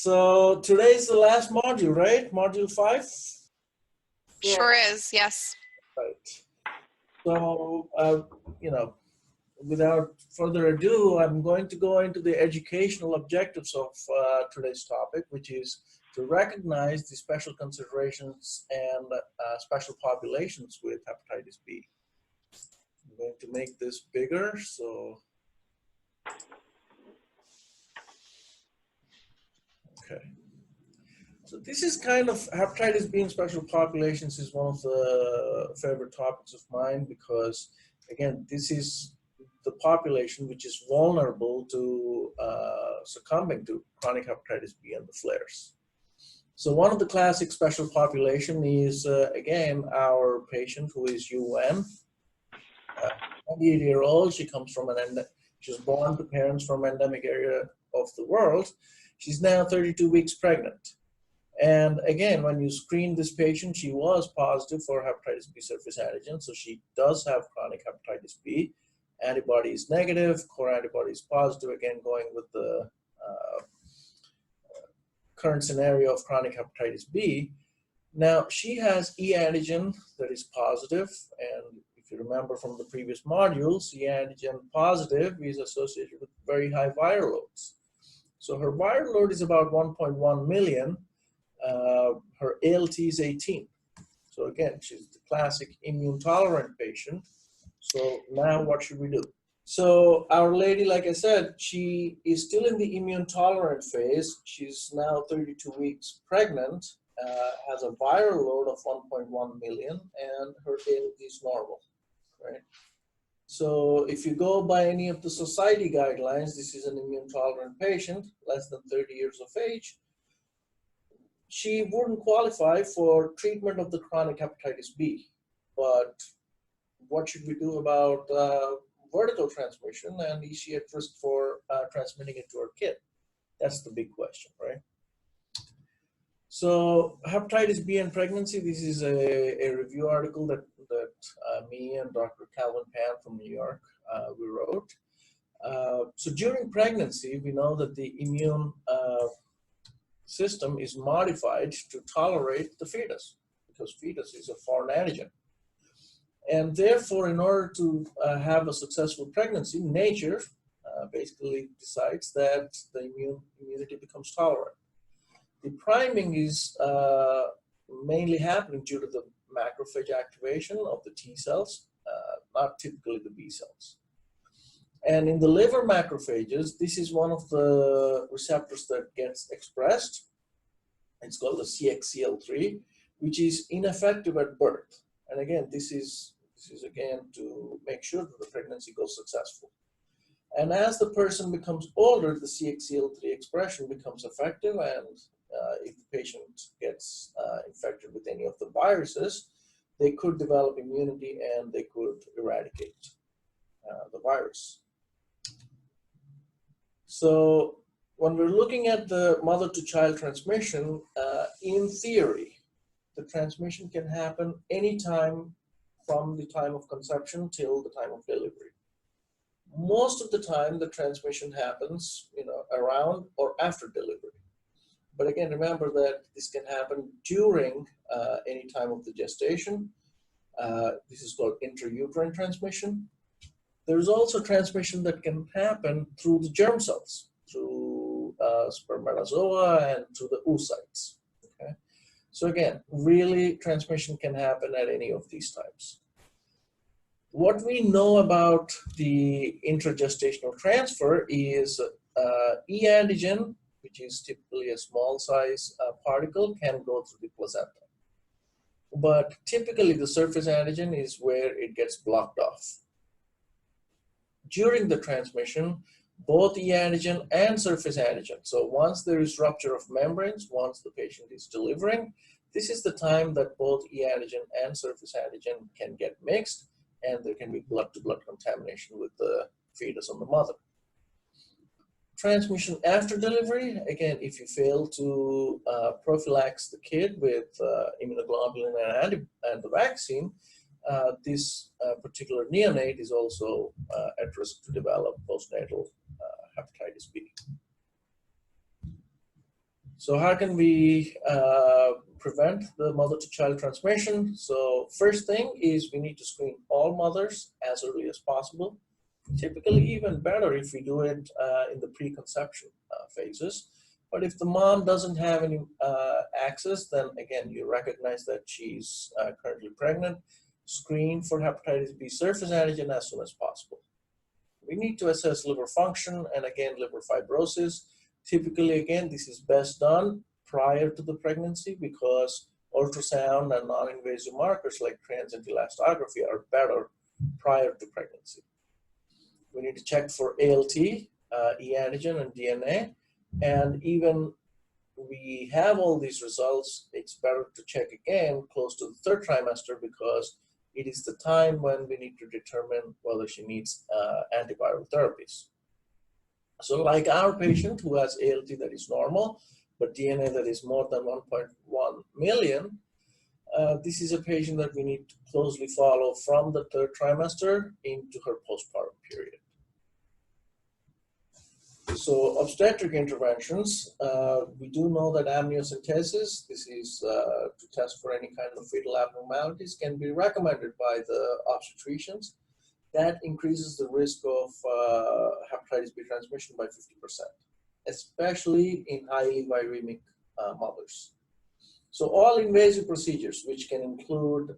So today's the last module, right? Module 5? Sure is, yes. Right. So, without further ado, I'm going to go into the educational objectives of today's topic, which is to recognize the special considerations and special populations with hepatitis B. I'm going to make this bigger, so. Okay. So this is kind of, hepatitis B in special populations is one of the favorite topics of mine because, again, this is the population which is vulnerable to succumbing to chronic hepatitis B and the flares. So one of the classic special population is, again, our patient who is UN, 28-year-old. She comes from she was born to parents from endemic area of the world. She's now 32 weeks pregnant. And again, when you screen this patient, she was positive for hepatitis B surface antigen. So she does have chronic hepatitis B. Antibody is negative, core antibody is positive, again, going with the current scenario of chronic hepatitis B. Now, she has E antigen that is positive, and if you remember from the previous modules, E antigen positive is associated with very high viral loads. So her viral load is about 1.1 million. Her ALT is 18. So again, she's the classic immune tolerant patient. So now what should we do? So our lady, like I said, she is still in the immune tolerant phase. She's now 32 weeks pregnant, has a viral load of 1.1 million, and her ALT is normal, right? So if you go by any of the society guidelines, this is an immune tolerant patient, less than 30 years of age. She wouldn't qualify for treatment of the chronic hepatitis B, but what should we do about vertical transmission, and is she at risk for transmitting it to her kid? That's the big question, right? So hepatitis B and pregnancy, this is a review article that me and Dr. Calvin Pan from New York, we wrote. So during pregnancy, we know that the immune system is modified to tolerate the fetus because fetus is a foreign antigen. And therefore, in order to have a successful pregnancy, nature basically decides that the immunity becomes tolerant. The priming is mainly happening due to the macrophage activation of the T cells, not typically the B cells. And in the liver macrophages, this is one of the receptors that gets expressed. It's called the CXCL3, which is ineffective at birth. And again, this is again to make sure that the pregnancy goes successful. And as the person becomes older, the CXCL3 expression becomes effective, and if the patient gets infected with any of the viruses, they could develop immunity and they could eradicate the virus. So when we're looking at the mother-to-child transmission, in theory, the transmission can happen anytime from the time of conception till the time of delivery. Most of the time, the transmission happens, around or after delivery. But again, remember that this can happen during any time of the gestation. This is called intrauterine transmission. There's also transmission that can happen through the germ cells, through spermatozoa and through the oocytes. Okay? So again, really transmission can happen at any of these types. What we know about the intragestational transfer is E antigen, which is typically a small size particle, can go through the placenta. But typically the surface antigen is where it gets blocked off. During the transmission, both E antigen and surface antigen. So once there is rupture of membranes, once the patient is delivering, this is the time that both E antigen and surface antigen can get mixed, and there can be blood-to-blood contamination with the fetus on the mother. Transmission after delivery, again, if you fail to prophylax the kid with immunoglobulin and the vaccine, this particular neonate is also at risk to develop postnatal hepatitis B. So how can we prevent the mother-to-child transmission? So first thing is we need to screen all mothers as early as possible. Typically even better if we do it in the preconception phases. But if the mom doesn't have any access, then again, you recognize that she's currently pregnant, screen for hepatitis B surface antigen as soon as possible. We need to assess liver function and again, liver fibrosis. Typically, again, this is best done prior to the pregnancy because ultrasound and non-invasive markers like transient elastography are better prior to pregnancy. We need to check for ALT, e antigen, and DNA. And even we have all these results, it's better to check again close to the third trimester because it is the time when we need to determine whether she needs antiviral therapies. So like our patient who has ALT that is normal, but DNA that is more than 1.1 million, this is a patient that we need to closely follow from the third trimester into her postpartum period. So obstetric interventions, we do know that amniocentesis, this is to test for any kind of fetal abnormalities, can be recommended by the obstetricians. That increases the risk of hepatitis B transmission by 50%, especially in highly viremic mothers. So all invasive procedures, which can include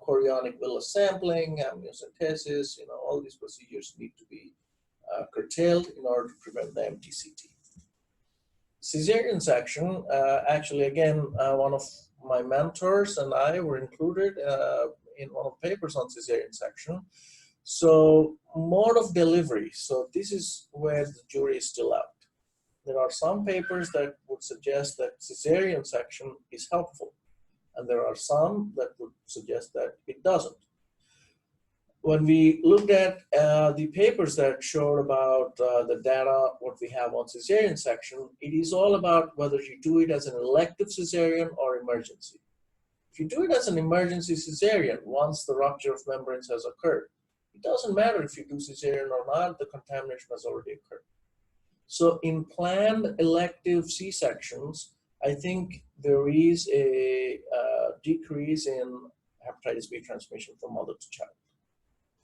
chorionic villus sampling, amniocentesis, all these procedures need to be curtailed in order to prevent the MTCT. Cesarean section, actually again, one of my mentors and I were included in one of the papers on cesarean section. So mode of delivery, so this is where the jury is still out. There are some papers that would suggest that cesarean section is helpful, and there are some that would suggest that it doesn't. When we looked at the papers that showed about the data, what we have on cesarean section, it is all about whether you do it as an elective cesarean or emergency. If you do it as an emergency cesarean, once the rupture of membranes has occurred, it doesn't matter if you do cesarean or not, the contamination has already occurred. So in planned elective C-sections, I think there is a decrease in hepatitis B transmission from mother to child.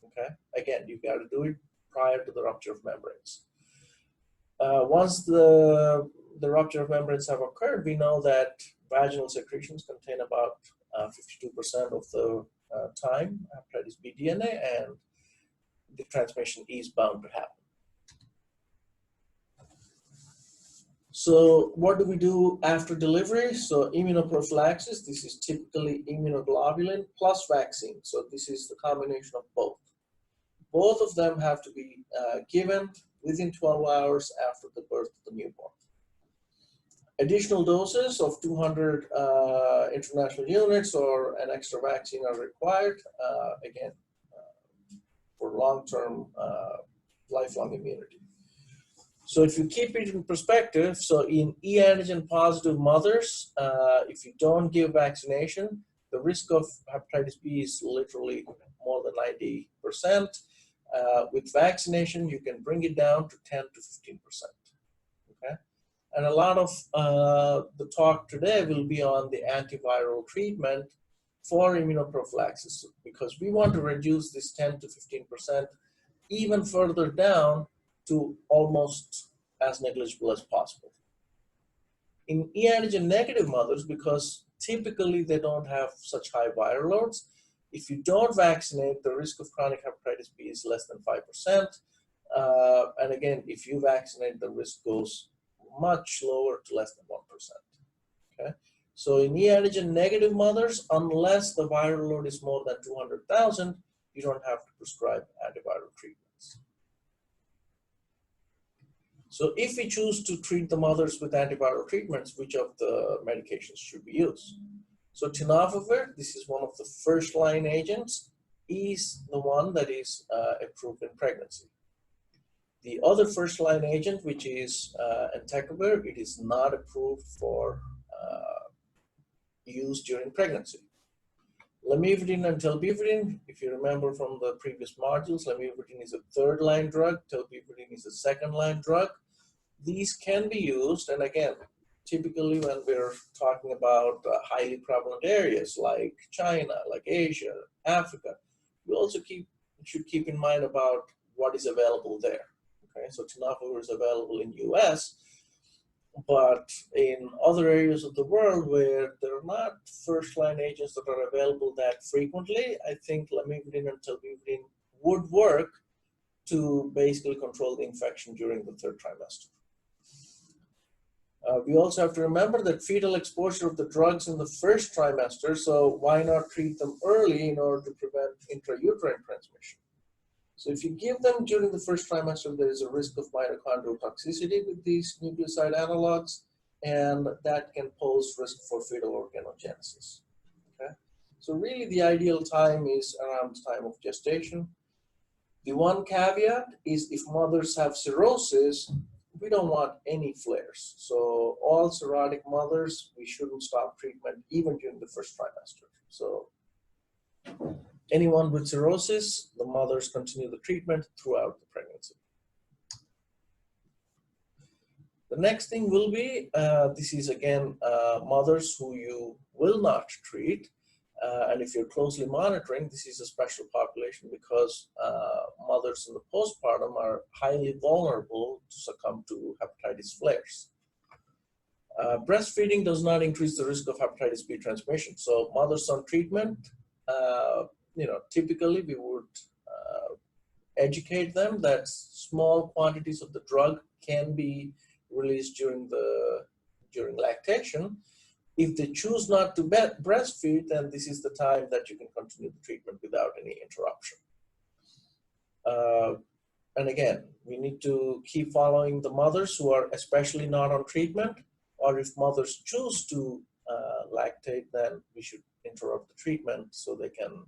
Okay, again, you've got to do it prior to the rupture of membranes. Once the rupture of membranes have occurred, we know that vaginal secretions contain about 52% of the time hepatitis B DNA, and the transmission is bound to happen. So what do we do after delivery? So immunoprophylaxis, this is typically immunoglobulin plus vaccine. So this is the combination of both. Both of them have to be given within 12 hours after the birth of the newborn. Additional doses of 200 international units or an extra vaccine are required, again, for long-term, lifelong immunity. So if you keep it in perspective, so in E antigen positive mothers, if you don't give vaccination, the risk of hepatitis B is literally more than 90%. With vaccination, you can bring it down to 10 to 15%. Okay, and a lot of the talk today will be on the antiviral treatment for immunoprophylaxis because we want to reduce this 10 to 15% even further down to almost as negligible as possible. In E antigen negative mothers, because typically they don't have such high viral loads, if you don't vaccinate, the risk of chronic hepatitis B is less than 5%. And again, if you vaccinate, the risk goes much lower to less than 1%. Okay? So in E antigen negative mothers, unless the viral load is more than 200,000, you don't have to prescribe antiviral treatments. So if we choose to treat the mothers with antiviral treatments, which of the medications should we use? So tenofovir, this is one of the first line agents, is the one that is approved in pregnancy. The other first line agent, which is entecavir, it is not approved for use during pregnancy. Lamivudine and telbuvudine, if you remember from the previous modules, lamivudine is a third line drug, telbuvudine is a second line drug. These can be used, and again, typically when we're talking about highly prevalent areas like China, like Asia, Africa, we also should keep in mind about what is available there. Okay, so tenofovir is available in US, but in other areas of the world where there are not first-line agents that are available that frequently, I think lamivudine and talvivudine would work to basically control the infection during the third trimester. We also have to remember that fetal exposure of the drugs in the first trimester, so why not treat them early in order to prevent intrauterine transmission? So if you give them during the first trimester, there is a risk of mitochondrial toxicity with these nucleoside analogs, and that can pose risk for fetal organogenesis. Okay? So really the ideal time is around the time of gestation. The one caveat is if mothers have cirrhosis, we don't want any flares. So all cirrhotic mothers, we shouldn't stop treatment even during the first trimester. So anyone with cirrhosis, the mothers continue the treatment throughout the pregnancy. The next thing will be, this is again mothers who you will not treat. And if you're closely monitoring, this is a special population because mothers in the postpartum are highly vulnerable to succumb to hepatitis flares. Breastfeeding does not increase the risk of hepatitis B transmission. So mothers on treatment, typically we would educate them that small quantities of the drug can be released during lactation. If they choose not to breastfeed, then this is the time that you can continue the treatment without any interruption. And again, we need to keep following the mothers who are especially not on treatment, or if mothers choose to lactate, then we should interrupt the treatment so they can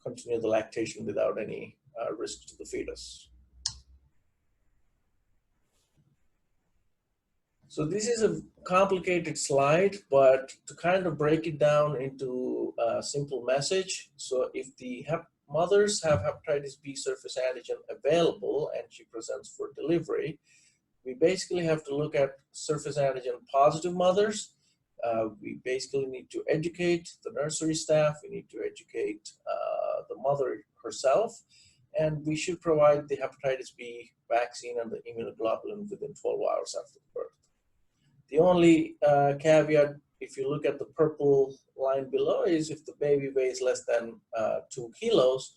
continue the lactation without any risk to the fetus. So this is a complicated slide, but to kind of break it down into a simple message. So if the mothers have hepatitis B surface antigen available and she presents for delivery, we basically have to look at surface antigen positive mothers. We basically need to educate the nursery staff. We need to educate the mother herself. And we should provide the hepatitis B vaccine and the immunoglobulin within 12 hours after birth. The only caveat, if you look at the purple line below, is if the baby weighs less than 2 kilos,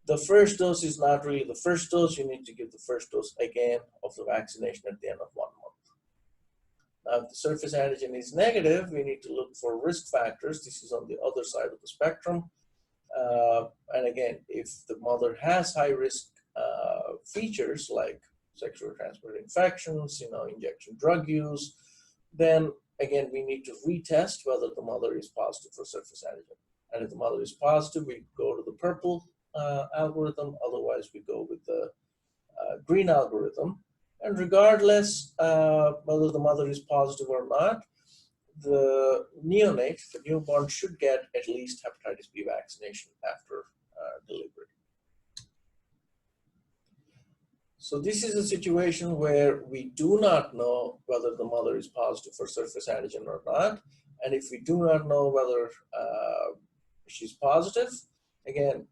the first dose is not really the first dose. You need to give the first dose again of the vaccination at the end of 1 month. Now, if the surface antigen is negative, we need to look for risk factors. This is on the other side of the spectrum. And again, if the mother has high risk features like sexually transmitted infections, injection drug use, then again, we need to retest whether the mother is positive for surface antigen. And if the mother is positive, we go to the purple algorithm. Otherwise, we go with the green algorithm. And regardless whether the mother is positive or not, the neonate, the newborn, should get at least hepatitis B vaccination after delivery. So this is a situation where we do not know whether the mother is positive for surface antigen or not. And if we do not know whether she's positive, again,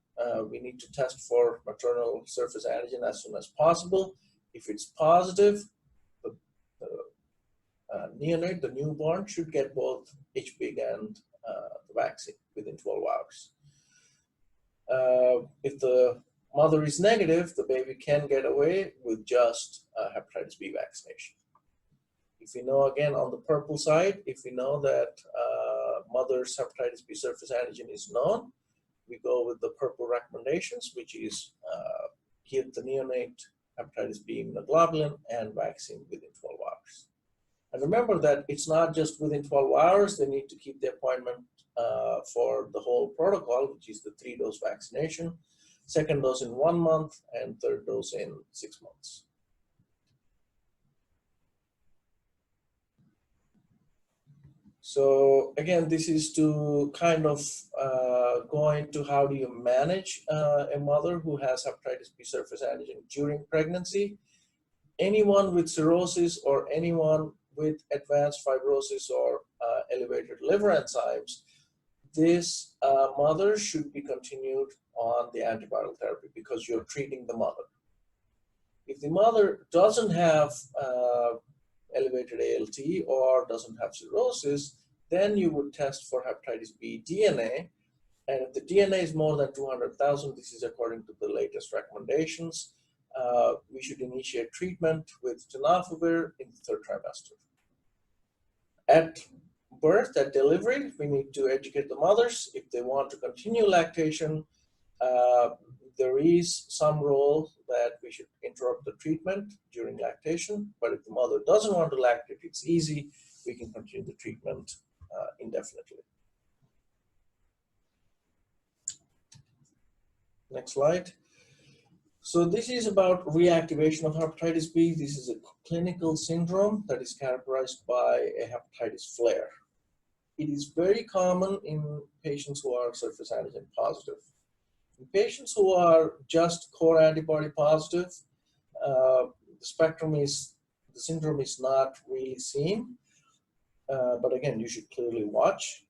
we need to test for maternal surface antigen as soon as possible. If it's positive, the neonate, the newborn, should get both HBV and the vaccine within 12 hours. If the mother is negative, the baby can get away with just hepatitis B vaccination. If we know, again, on the purple side, if we know that mother's hepatitis B surface antigen is known, we go with the purple recommendations, which is give the neonate hepatitis B immunoglobulin and vaccine within 12 hours. And remember that it's not just within 12 hours, they need to keep the appointment for the whole protocol, which is the 3-dose vaccination, second dose in 1 month, and third dose in 6 months. So again, this is to kind of go into how do you manage a mother who has hepatitis B surface antigen during pregnancy. Anyone with cirrhosis or anyone with advanced fibrosis or elevated liver enzymes, this mother should be continued on the antiviral therapy because you're treating the mother. If the mother doesn't have elevated ALT or doesn't have cirrhosis, then you would test for hepatitis B DNA. And if the DNA is more than 200,000, this is according to the latest recommendations, we should initiate treatment with tenofovir in the third trimester. At birth, at delivery, we need to educate the mothers. If they want to continue lactation, there is some role that we should interrupt the treatment during lactation, but if the mother doesn't want to lactate, it's easy. We can continue the treatment indefinitely. Next slide. So this is about reactivation of hepatitis B. This is a clinical syndrome that is characterized by a hepatitis flare. It is very common in patients who are surface antigen positive. In patients who are just core antibody positive, the syndrome is not really seen. But again, you should clearly watch.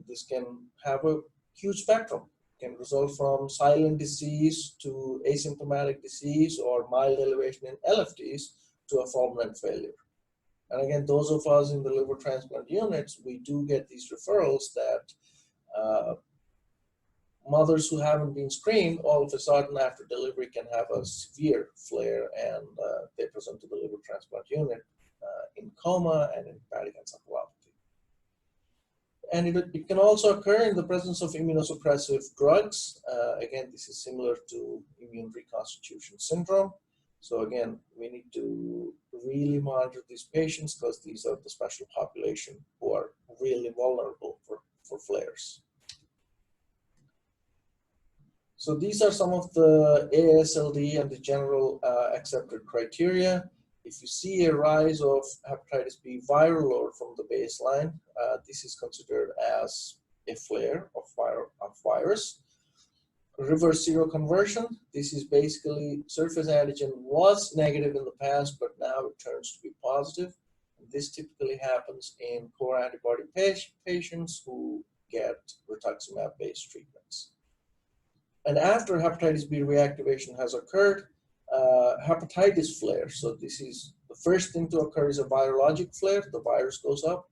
This can have a huge spectrum. It can result from silent disease to asymptomatic disease or mild elevation in LFTs to a fulminant failure. And again, those of us in the liver transplant units, we do get these referrals that mothers who haven't been screened all of a sudden after delivery can have a severe flare and they present to the liver transplant unit in coma and in hepatic encephalopathy. And it can also occur in the presence of immunosuppressive drugs. Again, this is similar to immune reconstitution syndrome. So again, we need to really monitor these patients because these are the special population who are really vulnerable for flares. So these are some of the AASLD and the general accepted criteria. If you see a rise of hepatitis B viral load from the baseline, this is considered as a flare of virus. Reverse seroconversion, this is basically surface antigen was negative in the past, but now it turns to be positive. This typically happens in core antibody patients who get rituximab-based treatments. And after hepatitis B reactivation has occurred, hepatitis flare. So this is the first thing to occur is a virologic flare. The virus goes up.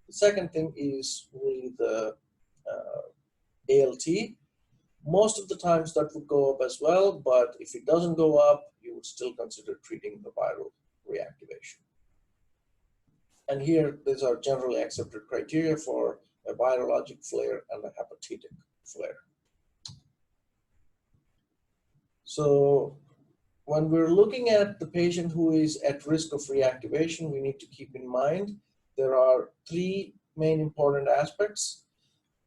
The second thing is really the ALT. Most of the times that would go up as well, but if it doesn't go up, you would still consider treating the viral reactivation. And here, these are generally accepted criteria for a virologic flare and a hepatitic flare. So when we're looking at the patient who is at risk of reactivation, we need to keep in mind there are three main important aspects.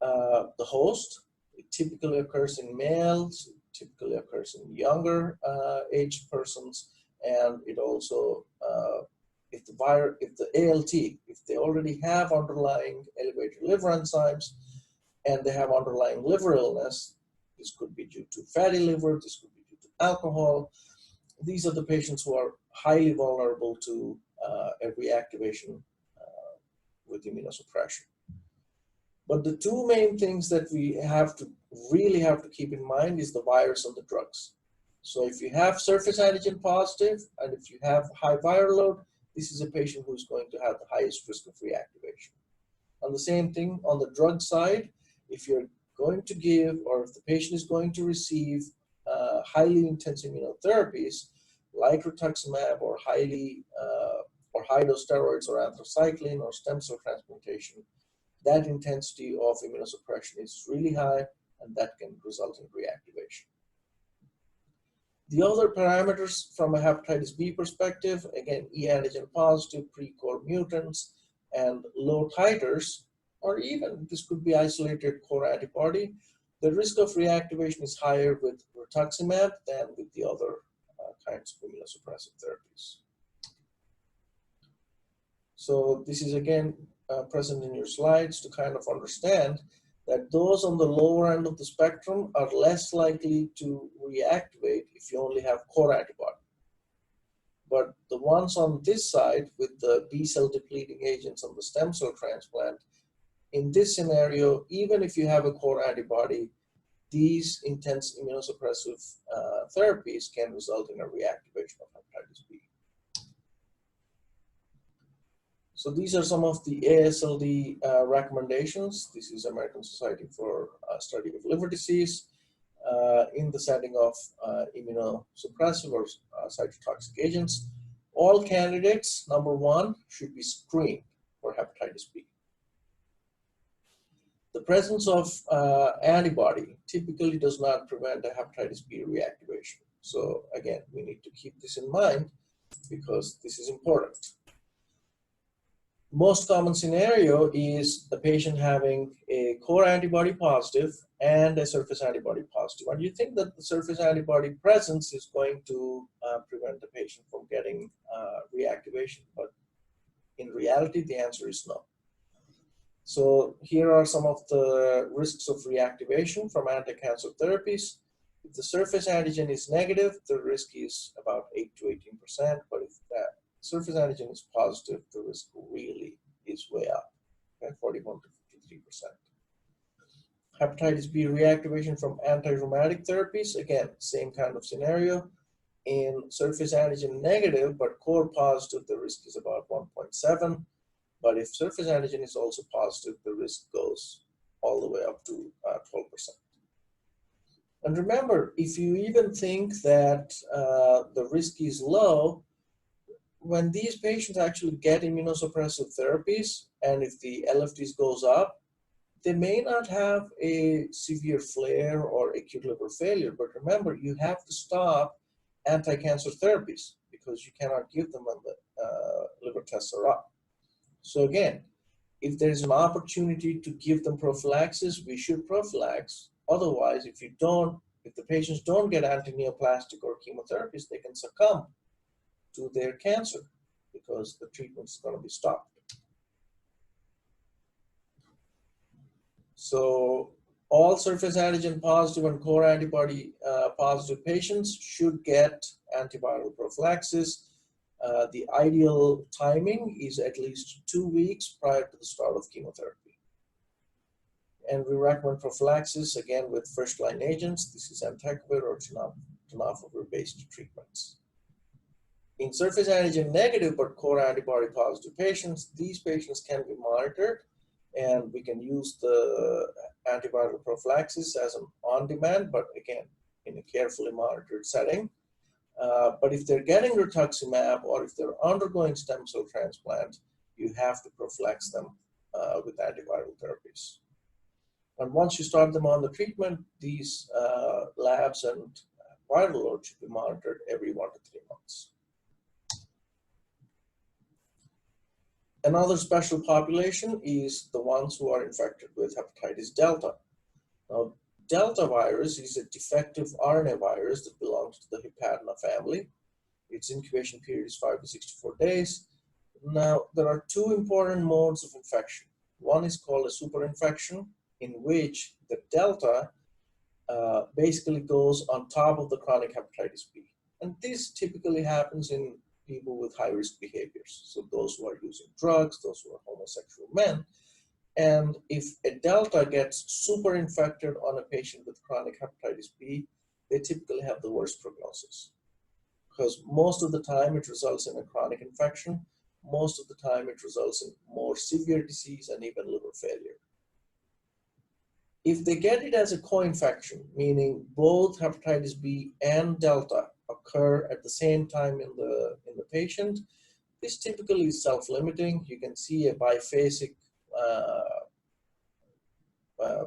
The host, it typically occurs in males, it typically occurs in younger aged persons, and it also, if the ALT, if they already have underlying elevated liver enzymes and they have underlying liver illness, this could be due to fatty liver, this could be due to alcohol. These are the patients who are highly vulnerable to a reactivation with immunosuppression. But the two main things that we really have to keep in mind is the virus and the drugs. So if you have surface antigen positive and if you have high viral load, this is a patient who's going to have the highest risk of reactivation. And the same thing on the drug side, if you're going to give or if the patient is going to receive highly intense immunotherapies like rituximab or high dose steroids or anthracycline or stem cell transplantation, that intensity of immunosuppression is really high and that can result in reactivation. The other parameters from a hepatitis B perspective, again, e antigen positive, pre-core mutants, and low titers, or even this could be isolated core antibody, the risk of reactivation is higher with rituximab than with the other kinds of immunosuppressive therapies. So this is again present in your slides to kind of understand that those on the lower end of the spectrum are less likely to reactivate if you only have core antibody. but the ones on this side with the B cell depleting agents on the stem cell transplant, in this scenario, even if you have a core antibody, these intense immunosuppressive therapies can result in a reactivation of hepatitis B. So these are some of the AASLD recommendations. This is American Society for Study of Liver Disease in the setting of immunosuppressive or cytotoxic agents. All candidates, number one, should be screened for hepatitis B. The presence of antibody typically does not prevent a hepatitis B reactivation. So again, we need to keep this in mind because this is important. Most common scenario is the patient having a core antibody positive and a surface antibody positive. And you think that the surface antibody presence is going to prevent the patient from getting reactivation, but in reality, the answer is no. So here are some of the risks of reactivation from anti-cancer therapies. If the surface antigen is negative, the risk is about 8 to 18%, but if that surface antigen is positive, the risk really is way up, okay, 41 to 53%. Hepatitis B reactivation from anti-rheumatic therapies, again, same kind of scenario. In surface antigen negative, but core positive, the risk is about 1.7. But if surface antigen is also positive, the risk goes all the way up to 12%. And remember, if you even think that the risk is low, when these patients actually get immunosuppressive therapies, and if the LFTs goes up, they may not have a severe flare or acute liver failure. But remember, you have to stop anti-cancer therapies because you cannot give them when the liver tests are up. So again, if there's an opportunity to give them prophylaxis, we should prophylax. Otherwise, if the patients don't get antineoplastic or chemotherapies, they can succumb to their cancer because the treatment is going to be stopped. So all surface antigen positive and core antibody positive patients should get antiviral prophylaxis. The ideal timing is at least 2 weeks prior to the start of chemotherapy. And we recommend prophylaxis, again, with first-line agents. This is entecavir or tenofovir-based treatments. In surface antigen negative but core antibody positive patients, these patients can be monitored, and we can use the antiviral prophylaxis as an on-demand, but again, in a carefully monitored setting. But if they're getting rituximab or if they're undergoing stem cell transplant, you have to prophylax them with antiviral therapies. And once you start them on the treatment, these labs and viral load should be monitored every 1 to 3 months. Another special population is the ones who are infected with hepatitis delta. Now, Delta virus is a defective RNA virus that belongs to the Hepatina family. Its incubation period is 5 to 64 days. Now, there are 2 important modes of infection. One is called a superinfection, in which the delta basically goes on top of the chronic hepatitis B. And this typically happens in people with high-risk behaviors. So those who are using drugs, those who are homosexual men. And if a delta gets super infected on a patient with chronic hepatitis B, they typically have the worst prognosis. Because most of the time it results in a chronic infection. Most of the time it results in more severe disease and even liver failure. If they get it as a co-infection, meaning both hepatitis B and delta occur at the same time in the patient, this typically is self-limiting. You can see a biphasic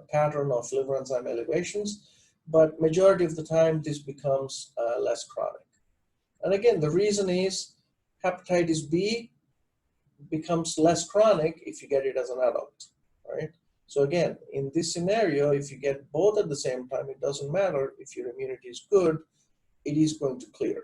pattern of liver enzyme elevations, but majority of the time this becomes less chronic. And again, the reason is hepatitis B becomes less chronic if you get it as an adult, right? So again, in this scenario, if you get both at the same time, it doesn't matter if your immunity is good, it is going to clear.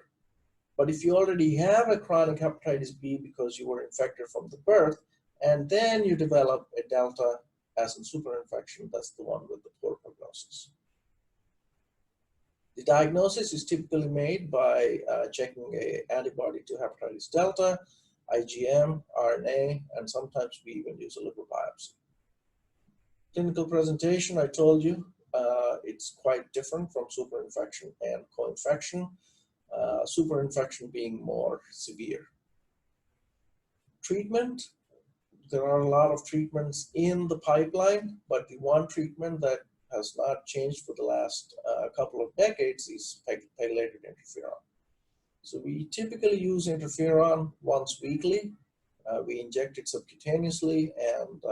But if you already have a chronic hepatitis B because you were infected from the birth, and then you develop a delta as a superinfection, that's the one with the poor prognosis. The diagnosis is typically made by checking an antibody to hepatitis delta, IgM, RNA, and sometimes we even use a liver biopsy. Clinical presentation, I told you, it's quite different from superinfection and co-infection, superinfection being more severe. Treatment, there are a lot of treatments in the pipeline, but the one treatment that has not changed for the last couple of decades is pegylated interferon. So we typically use interferon once weekly. We inject it subcutaneously, and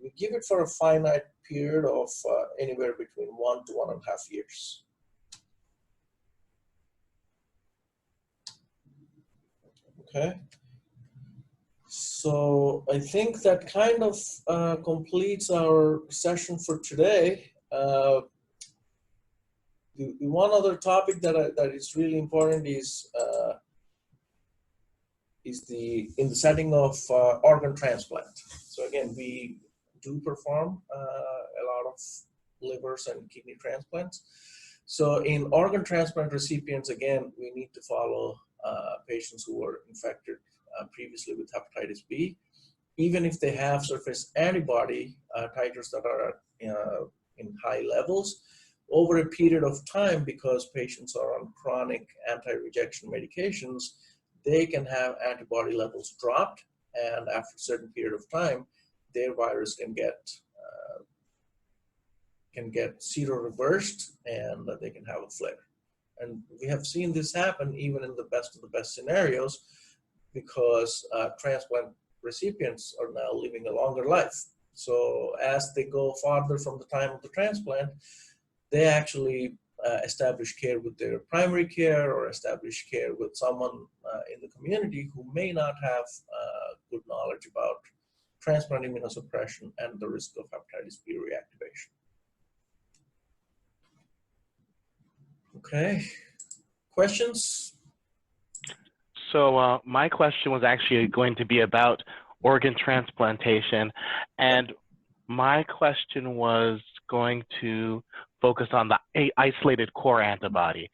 we give it for a finite period of anywhere between 1 to 1.5 years. Okay. So I think that kind of completes our session for today. The one other topic that is really important is in the setting of organ transplant. So again, we do perform a lot of livers and kidney transplants. So in organ transplant recipients, again, we need to follow patients who were infected previously with hepatitis B, even if they have surface antibody titers that are in high levels, over a period of time, because patients are on chronic anti-rejection medications, they can have antibody levels dropped, and after a certain period of time, their virus can get seroreversed, and they can have a flare. And we have seen this happen even in the best of the best scenarios, because transplant recipients are now living a longer life. So as they go farther from the time of the transplant, they actually establish care with their primary care or establish care with someone in the community who may not have good knowledge about transplant immunosuppression and the risk of hepatitis B reactivation. Okay, questions? So my question was actually going to be about organ transplantation, and my question was going to focus on the isolated core antibody.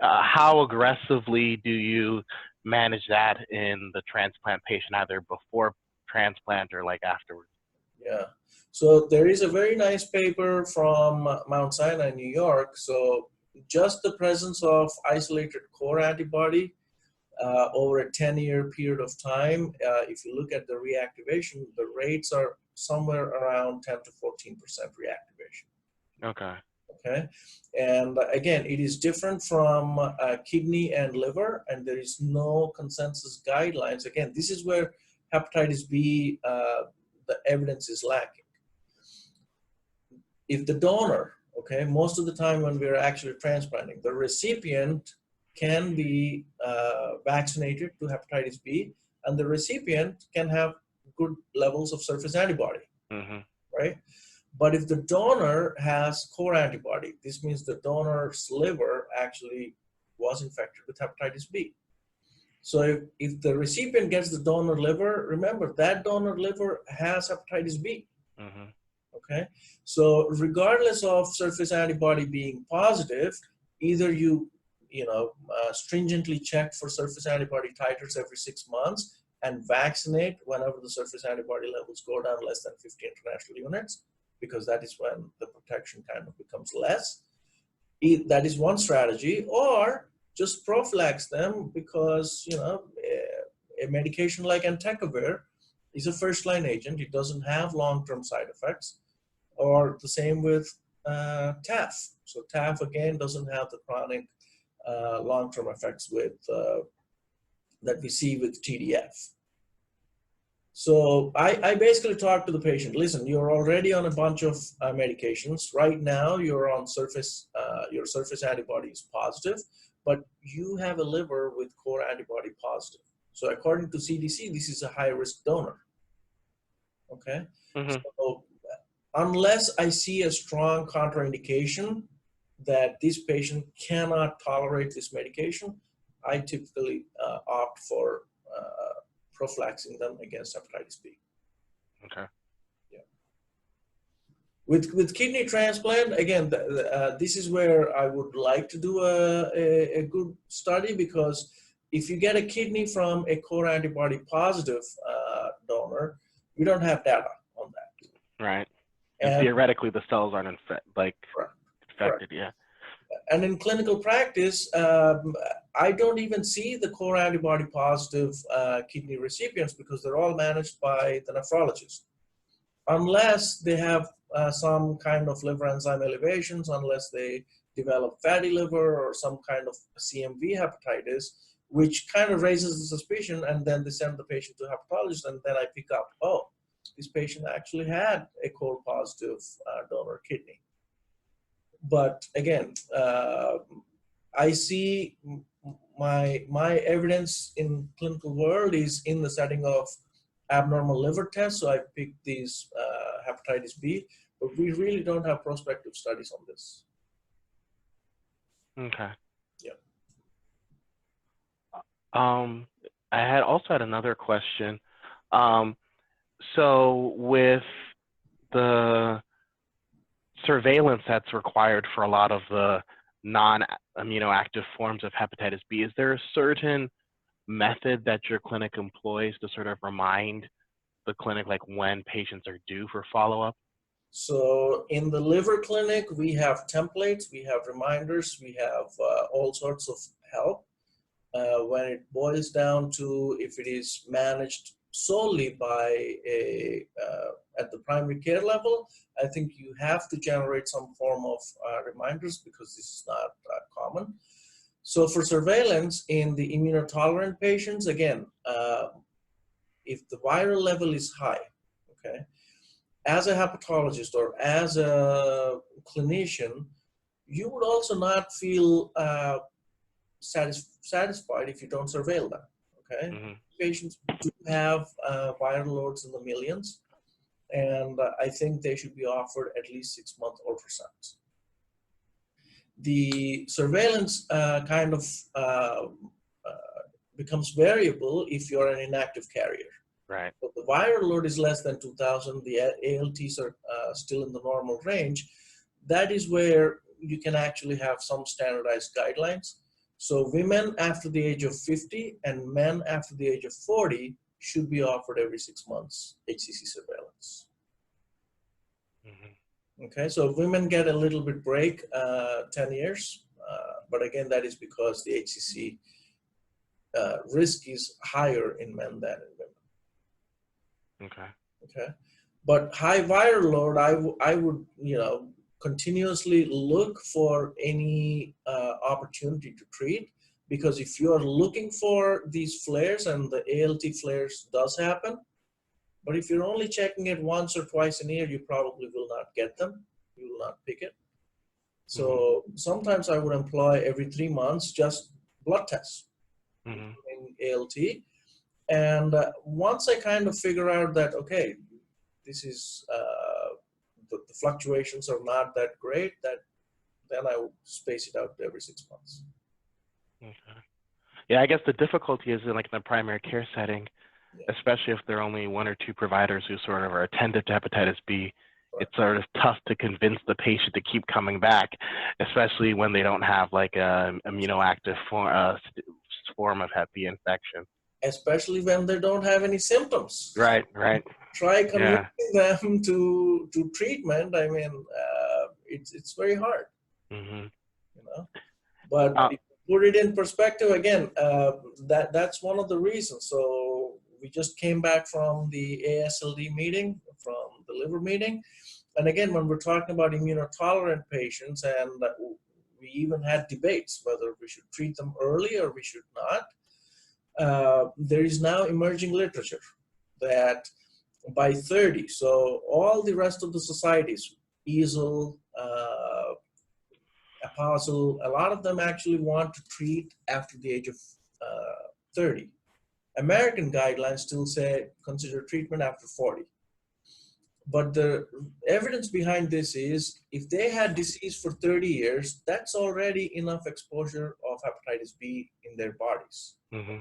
How aggressively do you manage that in the transplant patient, either before transplant or like afterwards? Yeah, so there is a very nice paper from Mount Sinai, New York. So just the presence of isolated core antibody over a 10-year period of time, if you look at the reactivation, the rates are somewhere around 10 to 14% reactivation. Okay. Okay, and again, it is different from kidney and liver, and there is no consensus guidelines. Again, this is where hepatitis B, the evidence is lacking. If the donor, okay, most of the time when we're actually transplanting, the recipient can be vaccinated to hepatitis B, and the recipient can have good levels of surface antibody, right? But if the donor has core antibody, this means the donor's liver actually was infected with hepatitis B. So if the recipient gets the donor liver, remember that donor liver has hepatitis B. Okay, so regardless of surface antibody being positive, either you stringently check for surface antibody titers every 6 months and vaccinate whenever the surface antibody levels go down less than 50 international units, because that is when the protection kind of becomes less. That is one strategy, or just prophylax them, because a medication like entecavir is a first-line agent. It doesn't have long-term side effects, or the same with TAF. So TAF again doesn't have the chronic long-term effects with that we see with TDF. So I basically talk to the patient, listen, you're already on a bunch of medications. Right now you're on your surface antibody is positive, but you have a liver with core antibody positive. So according to CDC, this is a high-risk donor. Okay? So unless I see a strong contraindication that this patient cannot tolerate this medication, I typically opt for prophylaxing them against hepatitis B. Okay. Yeah. With kidney transplant, again, this is where I would like to do a good study, because if you get a kidney from a core antibody positive donor, we don't have data on that. Right. And theoretically, the cells aren't infected, yeah. And in clinical practice, I don't even see the core antibody positive kidney recipients, because they're all managed by the nephrologist. Unless they have some kind of liver enzyme elevations, unless they develop fatty liver or some kind of CMV hepatitis, which kind of raises the suspicion, and then they send the patient to a hepatologist, and then I pick up, oh, this patient actually had a core positive donor kidney. But again, I see my evidence in clinical world is in the setting of abnormal liver tests. So I picked these hepatitis B, but we really don't have prospective studies on this. Okay. Yeah. I also had another question. So with the surveillance that's required for a lot of the non-amino-active forms of hepatitis B, is there a certain method that your clinic employs to sort of remind the clinic like when patients are due for follow-up? So in the liver clinic, we have templates, we have reminders, we have all sorts of help. When it boils down to if it is managed solely by at the primary care level, I think you have to generate some form of reminders, because this is not common. So for surveillance in the immunotolerant patients, again, if the viral level is high, okay, as a hepatologist or as a clinician, you would also not feel satisfied if you don't surveil them, okay? Mm-hmm. Patients do have viral loads in the millions, and I think they should be offered at least 6-month ultrasounds. The surveillance kind of becomes variable if you're an inactive carrier. Right. But the viral load is less than 2,000. The ALTs are still in the normal range. That is where you can actually have some standardized guidelines. So women after the age of 50 and men after the age of 40 should be offered every 6 months HCC surveillance. Mm-hmm. Okay, so women get a little bit break, 10 years, but again, that is because the HCC risk is higher in men than in women. Okay. Okay, but high viral load, I would, continuously look for any opportunity to treat, because if you are looking for these flares, and the ALT flares does happen, but if you're only checking it once or twice a year, you probably will not get them. You will not pick it. So sometimes I would employ every 3 months just blood tests in ALT. And once I kind of figure out that, okay, this is, the fluctuations are not that great, then I would space it out every 6 months. Okay. Yeah, I guess the difficulty is in like in the primary care setting, especially if there are only 1 or 2 providers who sort of are attentive to hepatitis B. Right. It's sort of tough to convince the patient to keep coming back, especially when they don't have like a amino-active form of Hep B infection. Especially when they don't have any symptoms. Right, right. Try convincing them to treatment. I mean, it's very hard. Mm-hmm. But if you put it in perspective, again, that's one of the reasons. So we just came back from the ASLD meeting, from the liver meeting, and again, when we're talking about immunotolerant patients, and we even had debates whether we should treat them early or we should not. There is now emerging literature that by 30, so all the rest of the societies, EASL, Apostle, a lot of them actually want to treat after the age of 30. American guidelines still say consider treatment after 40. But the evidence behind this is if they had disease for 30 years, that's already enough exposure of hepatitis B in their bodies. Mm-hmm.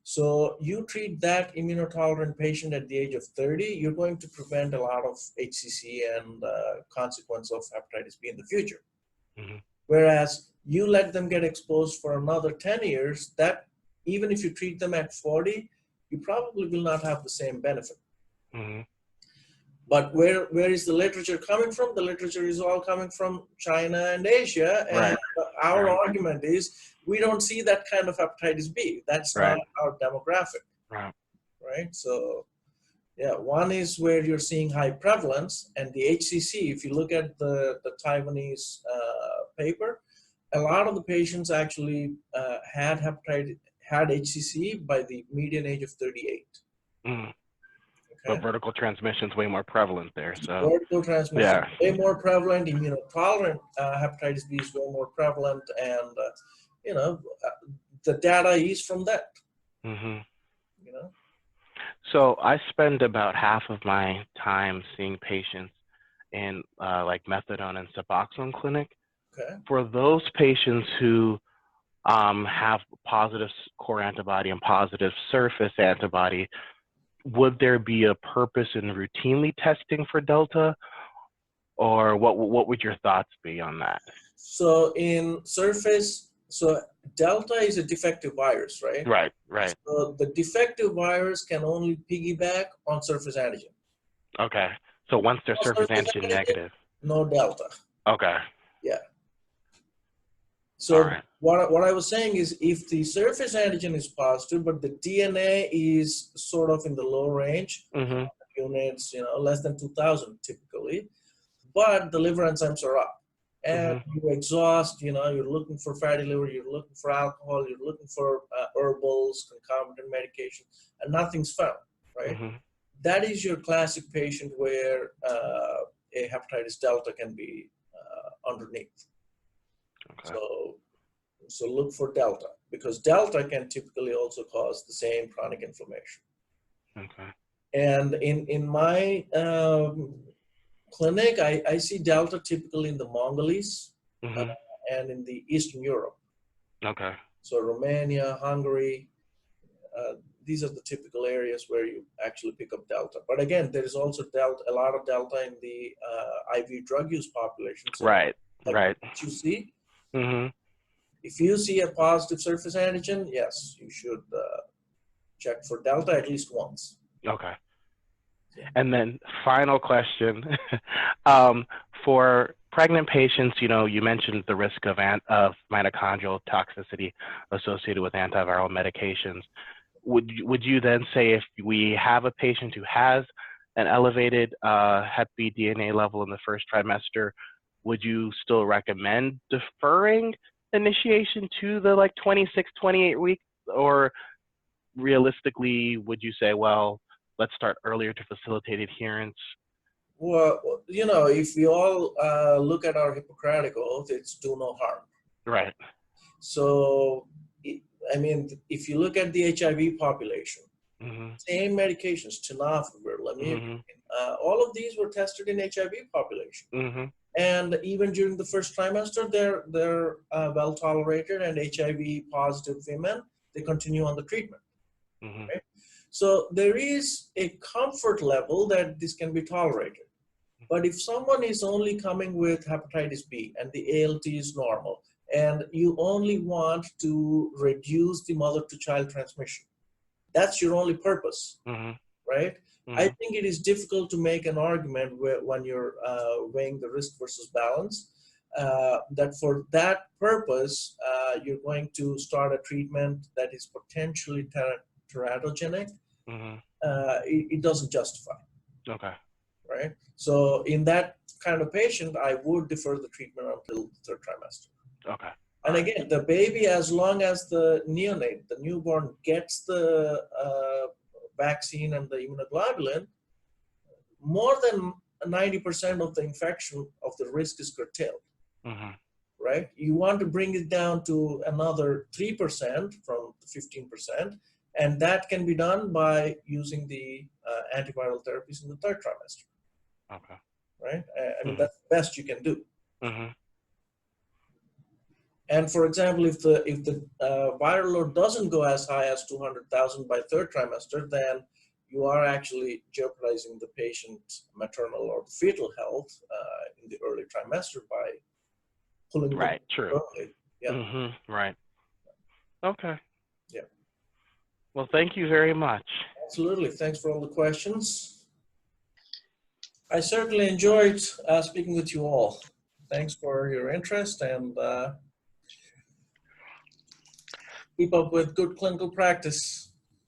So you treat that immunotolerant patient at the age of 30, you're going to prevent a lot of HCC and consequence of hepatitis B in the future. Mm-hmm. Whereas you let them get exposed for another 10 years, that even if you treat them at 40, you probably will not have the same benefit. Mm-hmm. But where is the literature coming from? The literature is all coming from China and Asia. And Right. our Right. argument is we don't see that kind of hepatitis B. That's Right. not our demographic, Right. right? So, yeah, one is where you're seeing high prevalence, and the HCC, if you look at the Taiwanese paper, a lot of the patients actually had HCC by the median age of 38. Mm. Okay? But vertical transmission is way more prevalent there. So Vertical transmission yeah. way more prevalent. Immunotolerant hepatitis B is way more prevalent, and the data is from that. Mm-hmm. You know. So I spend about half of my time seeing patients in like methadone and Suboxone clinic. Okay. For those patients who have positive core antibody and positive surface antibody, would there be a purpose in routinely testing for Delta, or what would your thoughts be on that? So in surface, so Delta is a defective virus, right? Right, right. So the defective virus can only piggyback on surface antigen. Okay. So once they're No surface antigen negative. no Delta. Okay. Yeah. All So right. what I was saying is, if the surface antigen is positive, but the DNA is sort of in the low range, Mm-hmm. units, less than 2,000 typically, but the liver enzymes are up. And Mm-hmm. you exhaust, you're looking for fatty liver, you're looking for alcohol, you're looking for herbals, concomitant medication, and nothing's found, right? Mm-hmm. That is your classic patient where a hepatitis delta can be underneath. Okay. So look for delta, because delta can typically also cause the same chronic inflammation. Okay. And in my clinic, I see delta typically in the Mongols Mm-hmm. and in the Eastern Europe. Okay. So Romania, Hungary, these are the typical areas where you actually pick up delta. But again, there is also a lot of delta in the IV drug use population. So Right. like Right. what you see, Mm-hmm. if you see a positive surface antigen, yes, you should check for delta at least once. Okay. And then final question, for pregnant patients, you mentioned the risk of mitochondrial toxicity associated with antiviral medications. Would you then say, if we have a patient who has an elevated Hep B DNA level in the first trimester, would you still recommend deferring initiation to the 26, 28 weeks, or realistically, would you say, well, let's start earlier to facilitate adherence? Well, if we all look at our Hippocratic oath, it's do no harm. Right. So, if you look at the HIV population, Mm-hmm. same medications, tenofovir, lamivudine, all of these were tested in HIV population. Mm-hmm. And even during the first trimester, they're well tolerated, and HIV positive women, they continue on the treatment. Mm-hmm. Right? So there is a comfort level that this can be tolerated. But if someone is only coming with hepatitis B and the ALT is normal, and you only want to reduce the mother-to-child transmission, that's your only purpose, Mm-hmm. right? Mm-hmm. I think it is difficult to make an argument when you're weighing the risk versus balance, that for that purpose, you're going to start a treatment that is potentially teratogenic. Mm-hmm. It doesn't justify. Okay. Right? So in that kind of patient, I would defer the treatment until the third trimester. Okay. And again, the baby, as long as the neonate, the newborn, gets the vaccine and the immunoglobulin, more than 90% of the infection of the risk is curtailed. Mm-hmm. Right? You want to bring it down to another 3% from 15%, and that can be done by using the antiviral therapies in the third trimester. Okay. Right? That's the best you can do. Mm-hmm. And for example, if the viral load doesn't go as high as 200,000 by third trimester, then you are actually jeopardizing the patient's maternal or fetal health in the early trimester by pulling Right, them true. early. Yeah. Mm-hmm, right. Okay. Yeah. Well, thank you very much. Absolutely. Thanks for all the questions. I certainly enjoyed speaking with you all. Thanks for your interest, and keep up with good clinical practice.